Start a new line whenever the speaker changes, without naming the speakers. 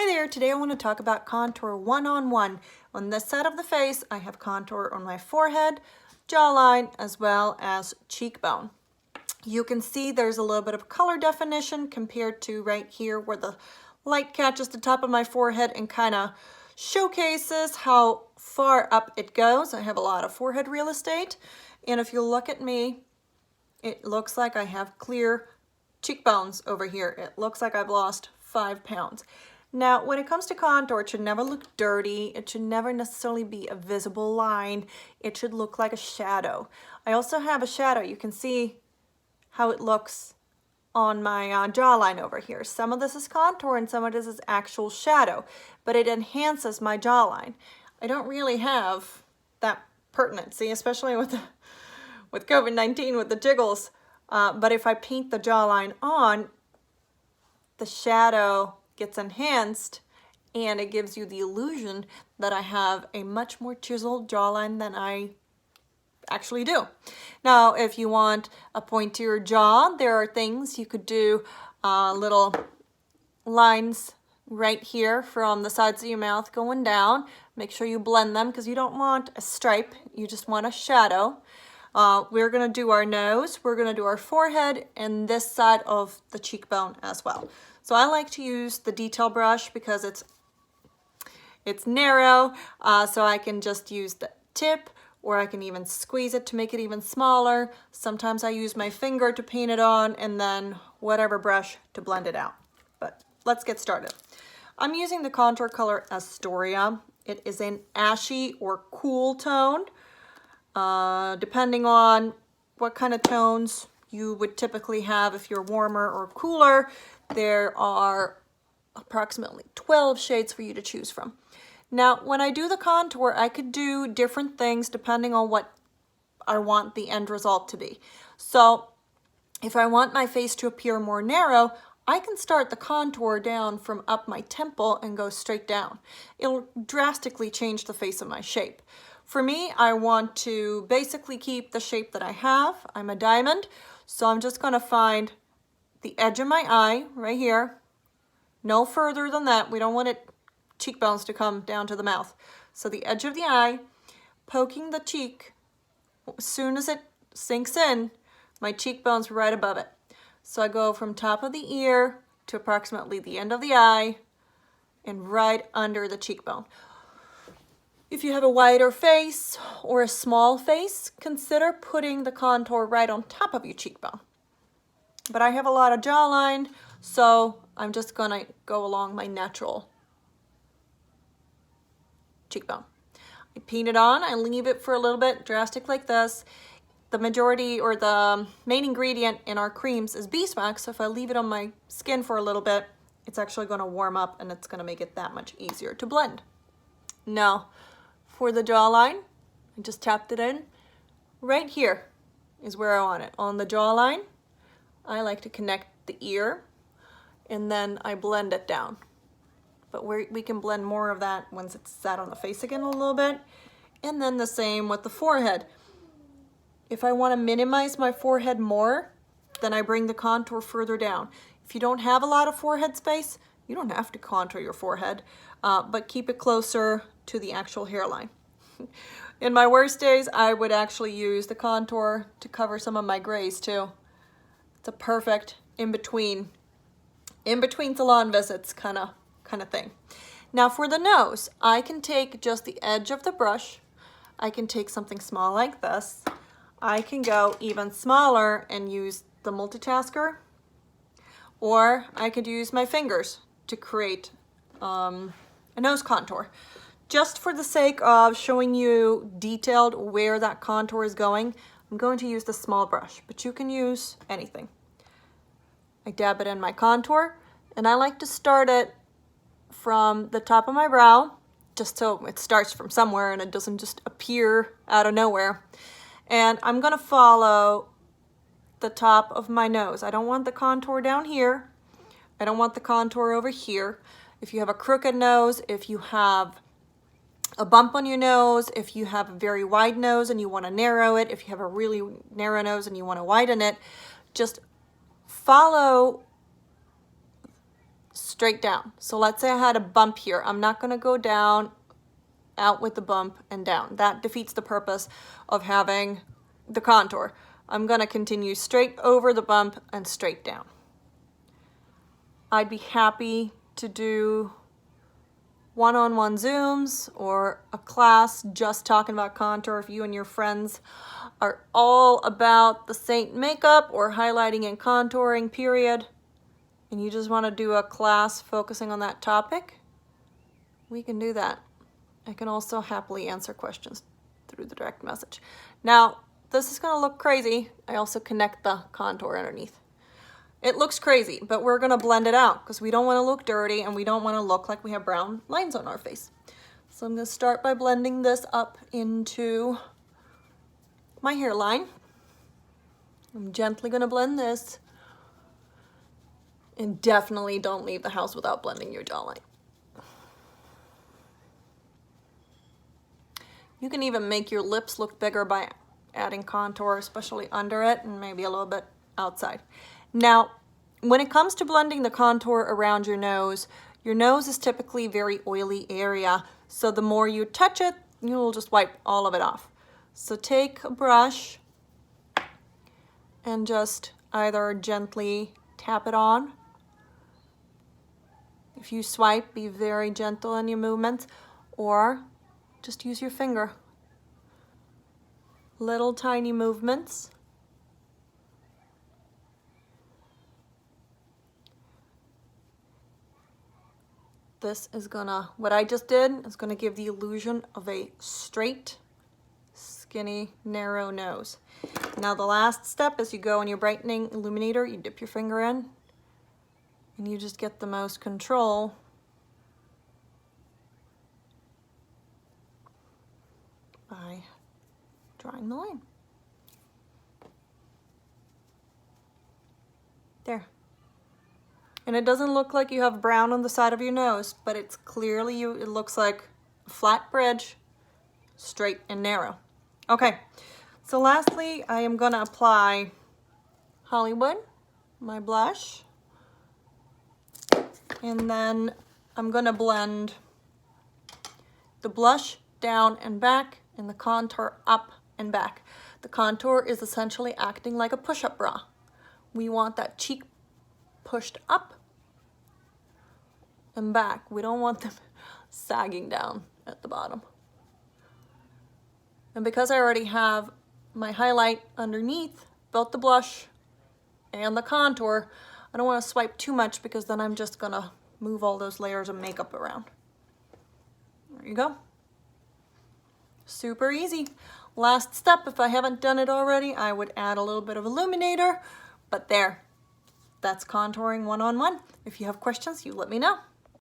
Hi there, today I want to talk about contour one-on-one. On this side of the face, I have contour on my forehead, jawline, as well as cheekbone. You can see there's a little bit of color definition compared to right here where the light catches the top of my forehead and kind of showcases how far up it goes. I have a lot of forehead real estate, and if you look at me, it looks like I have clear cheekbones over here. It looks like I've lost 5 pounds. Now, when it comes to contour, it should never look dirty. It should never necessarily be a visible line. It should look like a shadow. I also have a shadow. You can see how it looks on my jawline over here. Some of this is contour and some of this is actual shadow, but it enhances my jawline. I don't really have that pertinency, especially with COVID-19, with the jiggles. But if I paint the jawline on, the shadow gets enhanced and it gives you the illusion that I have a much more chiseled jawline than I actually do. Now, if you want a pointier jaw, there are things you could do, little lines right here from the sides of your mouth going down. Make sure you blend them because you don't want a stripe, you just want a shadow. We're going to do our nose, we're going to do our forehead, and this side of the cheekbone as well. So I like to use the detail brush because it's narrow, so I can just use the tip, or I can even squeeze it to make it even smaller. Sometimes I use my finger to paint it on, and then whatever brush to blend it out. But let's get started. I'm using the contour color Astoria. It is an ashy or cool tone. Depending on what kind of tones you would typically have if you're warmer or cooler, there are approximately 12 shades for you to choose from. Now, when I do the contour, I could do different things depending on what I want the end result to be. So if I want my face to appear more narrow, I can start the contour down from up my temple and go straight down. It'll drastically change the face of my shape. For me, I want to basically keep the shape that I have. I'm a diamond, so I'm just going to find the edge of my eye right here. No further than that. We don't want it cheekbones to come down to the mouth. So the edge of the eye, poking the cheek, as soon as it sinks in, my cheekbone's right above it. So I go from top of the ear to approximately the end of the eye and right under the cheekbone. If you have a wider face or a small face, consider putting the contour right on top of your cheekbone. But I have a lot of jawline, so I'm just gonna go along my natural cheekbone. I paint it on, I leave it for a little bit, drastic like this. The majority or the main ingredient in our creams is beeswax, so if I leave it on my skin for a little bit, it's actually gonna warm up and it's gonna make it that much easier to blend. Now, for the jawline, I just tapped it in. Right here is where I want it. On the jawline, I like to connect the ear and then I blend it down. But we can blend more of that once it's sat on the face again a little bit. And then the same with the forehead. If I want to minimize my forehead more, then I bring the contour further down. If you don't have a lot of forehead space, you don't have to contour your forehead, but keep it closer to the actual hairline. In my worst days, I would actually use the contour to cover some of my grays too. It's a perfect in-between salon visits kind of thing. Now for the nose, I can take just the edge of the brush. I can take something small like this. I can go even smaller and use the multitasker, or I could use my fingers to create a nose contour. Just for the sake of showing you detailed where that contour is going, I'm going to use the small brush, but you can use anything. I dab it in my contour, and I like to start it from the top of my brow, just so it starts from somewhere and it doesn't just appear out of nowhere. And I'm gonna follow the top of my nose. I don't want the contour down here. I don't want the contour over here. If you have a crooked nose, if you have a bump on your nose, if you have a very wide nose and you want to narrow it, if you have a really narrow nose and you want to widen it, just follow straight down. So let's say I had a bump here. I'm not gonna go down, out with the bump and down. That defeats the purpose of having the contour. I'm gonna continue straight over the bump and straight down. I'd be happy to do one-on-one Zooms or a class just talking about contour if you and your friends are all about the Seint makeup or highlighting and contouring, period, and you just want to do a class focusing on that topic, we can do that. I can also happily answer questions through the direct message. Now, this is going to look crazy. I also connect the contour underneath. It looks crazy, but we're going to blend it out because we don't want to look dirty and we don't want to look like we have brown lines on our face. So I'm going to start by blending this up into my hairline. I'm gently going to blend this. And definitely don't leave the house without blending your jawline. You can even make your lips look bigger by adding contour, especially under it and maybe a little bit outside. Now, when it comes to blending the contour around your nose is typically a very oily area. So the more you touch it, you'll just wipe all of it off. So take a brush and just either gently tap it on. If you swipe, be very gentle in your movements, or just use your finger. Little tiny movements. This is gonna, what I just did is gonna give the illusion of a straight, skinny, narrow nose. Now the last step is you go in your brightening illuminator, you dip your finger in, and you just get the most control by drawing the line. There. And it doesn't look like you have brown on the side of your nose, but it's clearly it looks like a flat bridge, straight and narrow. Okay, so lastly, I am gonna apply Hollywood, my blush, and then I'm gonna blend the blush down and back and the contour up and back. The contour is essentially acting like a push-up bra. We want that cheek pushed up and back. We don't want them sagging down at the bottom. And because I already have my highlight underneath both the blush and the contour, I don't want to swipe too much because then I'm just gonna move all those layers of makeup around. There you go. Super easy. Last step, if I haven't done it already, I would add a little bit of illuminator, but there. That's contouring one-on-one. If you have questions, you let me know.